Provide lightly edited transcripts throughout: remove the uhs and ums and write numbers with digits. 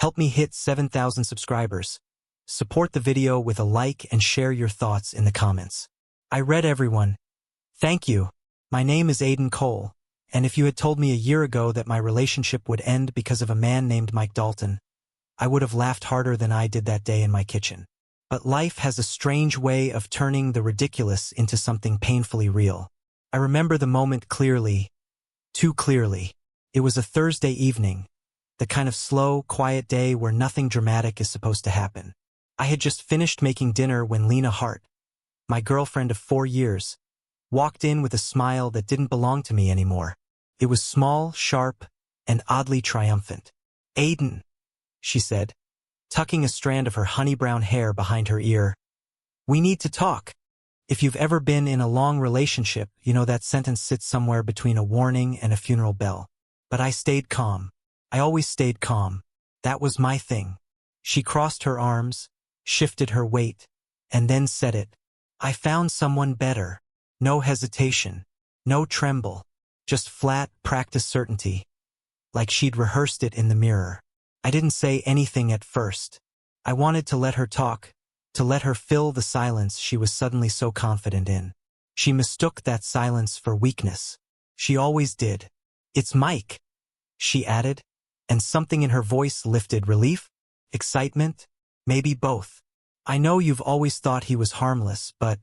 Help me hit 7,000 subscribers. Support the video with a like and share your thoughts in the comments. I read everyone. Thank you. My name is Aiden Cole, and if you had told me a year ago that my relationship would end because of a man named Mike Dalton, I would have laughed harder than I did that day in my kitchen. But life has a strange way of turning the ridiculous into something painfully real. I remember the moment clearly, too clearly. It was a Thursday evening, the kind of slow, quiet day where nothing dramatic is supposed to happen. I had just finished making dinner when Lena Hart, my girlfriend of 4 years, walked in with a smile that didn't belong to me anymore. It was small, sharp, and oddly triumphant. "Aiden," she said, tucking a strand of her honey-brown hair behind her ear. "We need to talk." If you've ever been in a long relationship, you know that sentence sits somewhere between a warning and a funeral bell. But I stayed calm. I always stayed calm. That was my thing. She crossed her arms, shifted her weight, and then said it. "I found someone better." No hesitation, no tremble, just flat, practiced certainty, like she'd rehearsed it in the mirror. I didn't say anything at first. I wanted to let her talk, to let her fill the silence she was suddenly so confident in. She mistook that silence for weakness. She always did. "It's Mike," she added, and something in her voice lifted. Relief? Excitement? Maybe both. "I know you've always thought he was harmless, but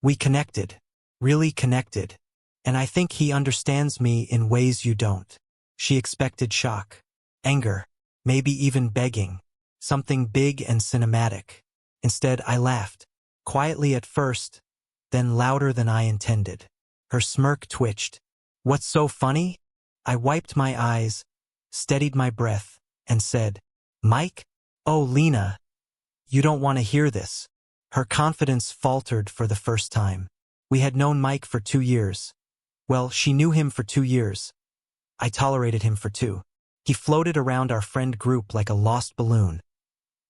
we connected, really connected, and I think he understands me in ways you don't." She expected shock, anger, maybe even begging, something big and cinematic. Instead, I laughed, quietly at first, then louder than I intended. Her smirk twitched. "What's so funny?" I wiped my eyes, steadied my breath, and said, "Mike? Oh, Lena, you don't want to hear this." Her confidence faltered for the first time. We had known Mike for 2 years. Well, she knew him for 2 years. I tolerated him for 2. He floated around our friend group like a lost balloon.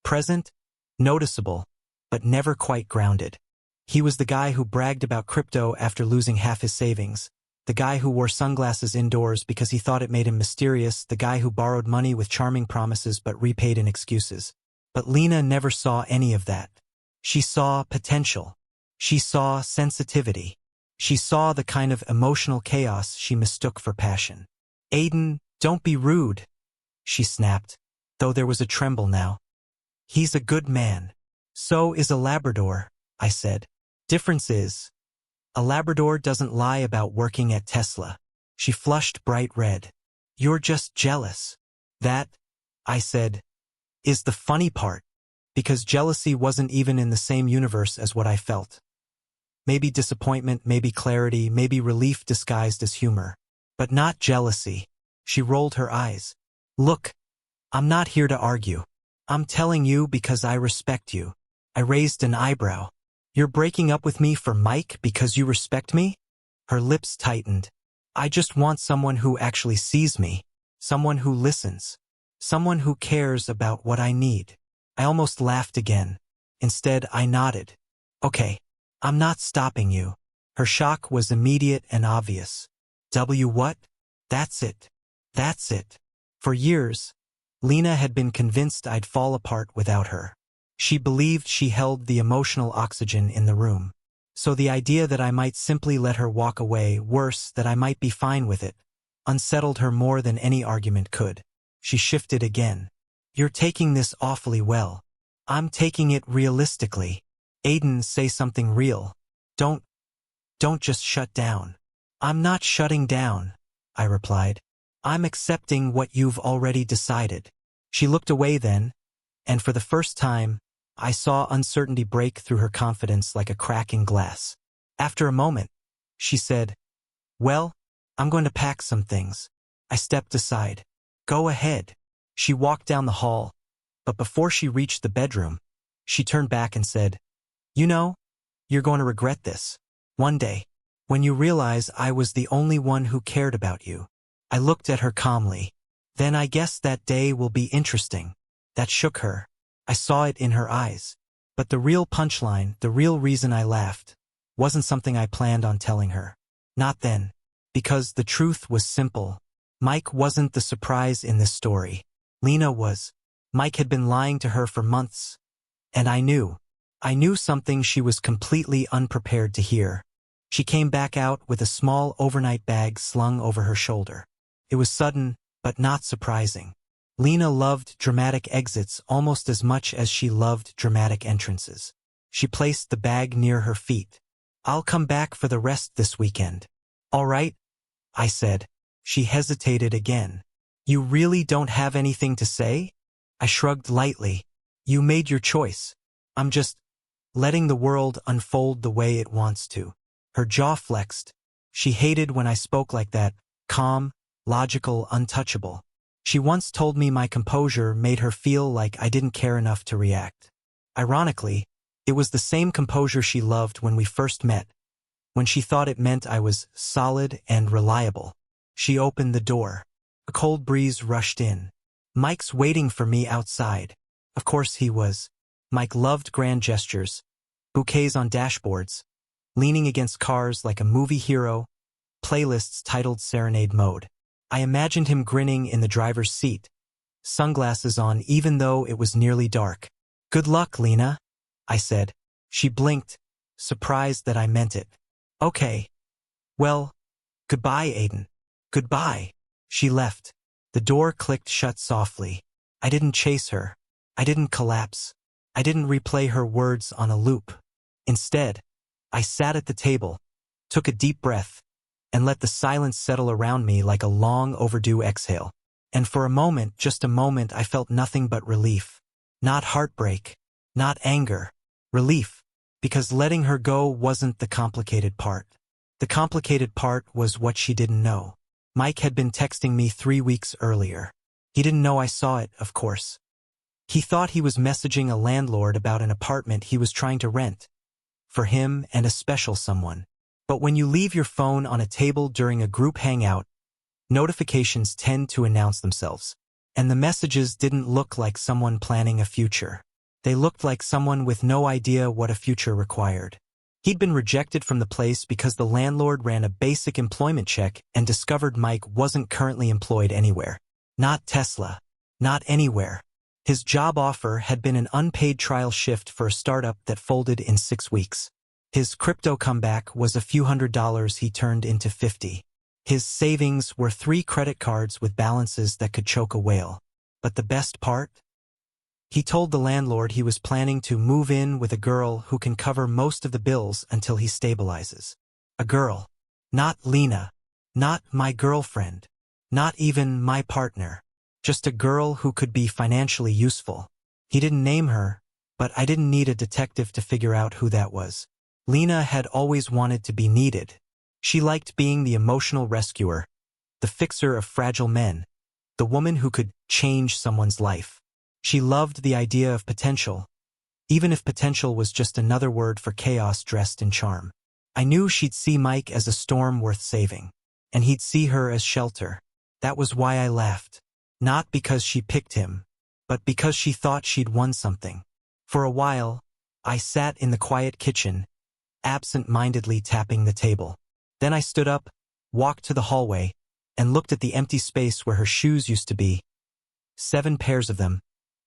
Present, noticeable, but never quite grounded. He was the guy who bragged about crypto after losing half his savings, the guy who wore sunglasses indoors because he thought it made him mysterious, the guy who borrowed money with charming promises but repaid in excuses. But Lena never saw any of that. She saw potential. She saw sensitivity. She saw the kind of emotional chaos she mistook for passion. "Aiden, don't be rude," she snapped, though there was a tremble now. "He's a good man. So is a Labrador," I said. "Difference is, a Labrador doesn't lie about working at Tesla." She flushed bright red. "You're just jealous." "That," I said, "is the funny part, because jealousy wasn't even in the same universe as what I felt. Maybe disappointment, maybe clarity, maybe relief disguised as humor. But not jealousy." She rolled her eyes. "Look, I'm not here to argue. I'm telling you because I respect you." I raised an eyebrow. "You're breaking up with me for Mike because you respect me?" Her lips tightened. "I just want someone who actually sees me, someone who listens, someone who cares about what I need." I almost laughed again. Instead, I nodded. "Okay, I'm not stopping you." Her shock was immediate and obvious. What? That's it. That's it. For years, Lena had been convinced I'd fall apart without her. She believed she held the emotional oxygen in the room. So the idea that I might simply let her walk away, worse, that I might be fine with it, unsettled her more than any argument could. She shifted again. "You're taking this awfully well." "I'm taking it realistically." "Aiden, say something real. Don't just shut down." "I'm not shutting down," I replied. "I'm accepting what you've already decided." She looked away then, and for the first time, I saw uncertainty break through her confidence like a crack in glass. After a moment, she said, "Well, I'm going to pack some things." I stepped aside. "Go ahead." She walked down the hall, but before she reached the bedroom, she turned back and said, "You know, you're going to regret this. One day, when you realize I was the only one who cared about you." I looked at her calmly. "Then I guess that day will be interesting." That shook her. I saw it in her eyes. But the real punchline, the real reason I laughed, wasn't something I planned on telling her. Not then. Because the truth was simple. Mike wasn't the surprise in this story. Lena was. Mike had been lying to her for months, and I knew. I knew something she was completely unprepared to hear. She came back out with a small overnight bag slung over her shoulder. It was sudden, but not surprising. Lena loved dramatic exits almost as much as she loved dramatic entrances. She placed the bag near her feet. "I'll come back for the rest this weekend." "All right," I said. She hesitated again. "You really don't have anything to say?" I shrugged lightly. "You made your choice. I'm just letting the world unfold the way it wants to." Her jaw flexed. She hated when I spoke like that, calm, logical, untouchable. She once told me my composure made her feel like I didn't care enough to react. Ironically, it was the same composure she loved when we first met, when she thought it meant I was solid and reliable. She opened the door. A cold breeze rushed in. "Mike's waiting for me outside." Of course he was. Mike loved grand gestures, bouquets on dashboards, leaning against cars like a movie hero, playlists titled Serenade Mode. I imagined him grinning in the driver's seat, sunglasses on even though it was nearly dark. "Good luck, Lena," I said. She blinked, surprised that I meant it. "Okay. Well, goodbye, Aiden." "Goodbye." She left. The door clicked shut softly. I didn't chase her. I didn't collapse. I didn't replay her words on a loop. Instead, I sat at the table, took a deep breath, and let the silence settle around me like a long overdue exhale. And for a moment, just a moment, I felt nothing but relief. Not heartbreak, not anger. Relief, because letting her go wasn't the complicated part. The complicated part was what she didn't know. Mike had been texting me 3 weeks earlier. He didn't know I saw it, of course. He thought he was messaging a landlord about an apartment he was trying to rent, for him and a special someone. But when you leave your phone on a table during a group hangout, notifications tend to announce themselves. And the messages didn't look like someone planning a future. They looked like someone with no idea what a future required. He'd been rejected from the place because the landlord ran a basic employment check and discovered Mike wasn't currently employed anywhere. Not Tesla. Not anywhere. His job offer had been an unpaid trial shift for a startup that folded in 6 weeks. His crypto comeback was a few $100s he turned into 50. His savings were 3 credit cards with balances that could choke a whale. But the best part? He told the landlord he was planning to move in with a girl who can cover most of the bills until he stabilizes. A girl. Not Lena. Not my girlfriend. Not even my partner. Just a girl who could be financially useful. He didn't name her, but I didn't need a detective to figure out who that was. Lena had always wanted to be needed. She liked being the emotional rescuer, the fixer of fragile men, the woman who could change someone's life. She loved the idea of potential, even if potential was just another word for chaos dressed in charm. I knew she'd see Mike as a storm worth saving, and he'd see her as shelter. That was why I laughed. Not because she picked him, but because she thought she'd won something. For a while, I sat in the quiet kitchen, absent-mindedly tapping the table. Then I stood up, walked to the hallway, and looked at the empty space where her shoes used to be. 7 pairs of them,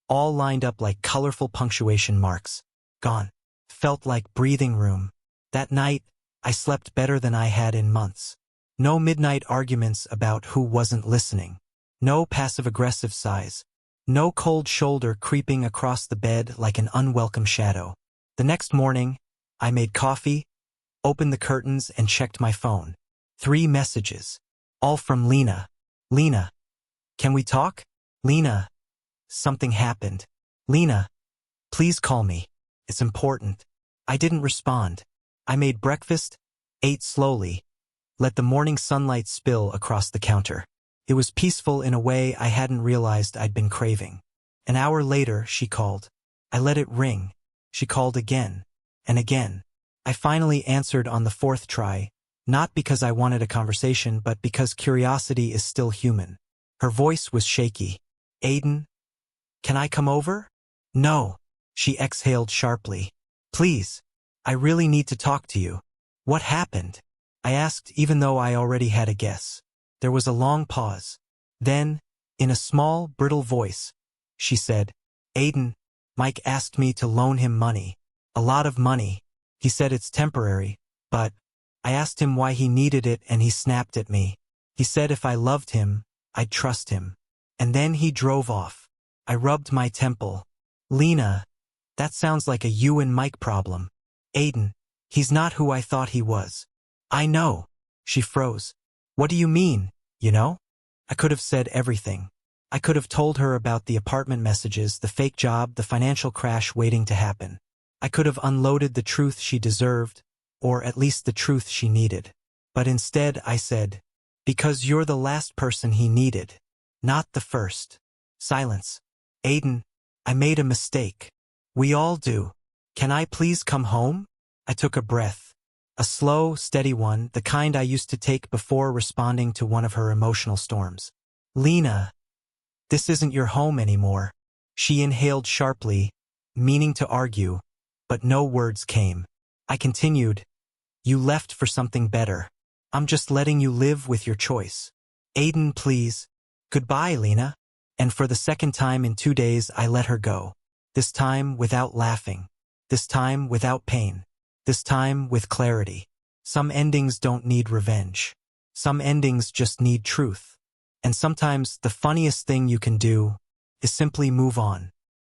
all lined up like colorful punctuation marks. Gone. Felt like breathing room. That night, I slept better than I had in months. No midnight arguments about who wasn't listening. No passive-aggressive sighs. No cold shoulder creeping across the bed like an unwelcome shadow. The next morning, I made coffee, opened the curtains, and checked my phone. 3 messages. All from Lena. "Lena, can we talk?" "Lena, something happened." "Lena, please call me. It's important." I didn't respond. I made breakfast, ate slowly, let the morning sunlight spill across the counter. It was peaceful in a way I hadn't realized I'd been craving. An hour later, she called. I let it ring. She called again and again. I finally answered on the 4th try, not because I wanted a conversation, but because curiosity is still human. Her voice was shaky. "Aiden, can I come over?" "No." She exhaled sharply. "Please. I really need to talk to you." "What happened?" I asked, even though I already had a guess. There was a long pause. Then, in a small, brittle voice, she said, Aiden, Mike asked me to loan him money. A lot of money. He said it's temporary, but I asked him why he needed it and he snapped at me. He said if I loved him, I'd trust him. And then he drove off. I rubbed my temple. Lena, that sounds like a you and Mike problem. Aiden, he's not who I thought he was. I know. She froze. What do you mean, you know? I could have said everything. I could have told her about the apartment messages, the fake job, the financial crash waiting to happen. I could have unloaded the truth she deserved, or at least the truth she needed. But instead I said, because you're the last person he needed, not the first. Silence. Aiden, I made a mistake. We all do. Can I please come home? I took a breath. A slow, steady one, the kind I used to take before responding to one of her emotional storms. Lena, this isn't your home anymore. She inhaled sharply, meaning to argue, but no words came. I continued, you left for something better. I'm just letting you live with your choice. Aiden, please. Goodbye, Lena. And for the second time in 2 days, I let her go. This time without laughing. This time without pain. This time with clarity. Some endings don't need revenge. Some endings just need truth. And sometimes the funniest thing you can do is simply move on.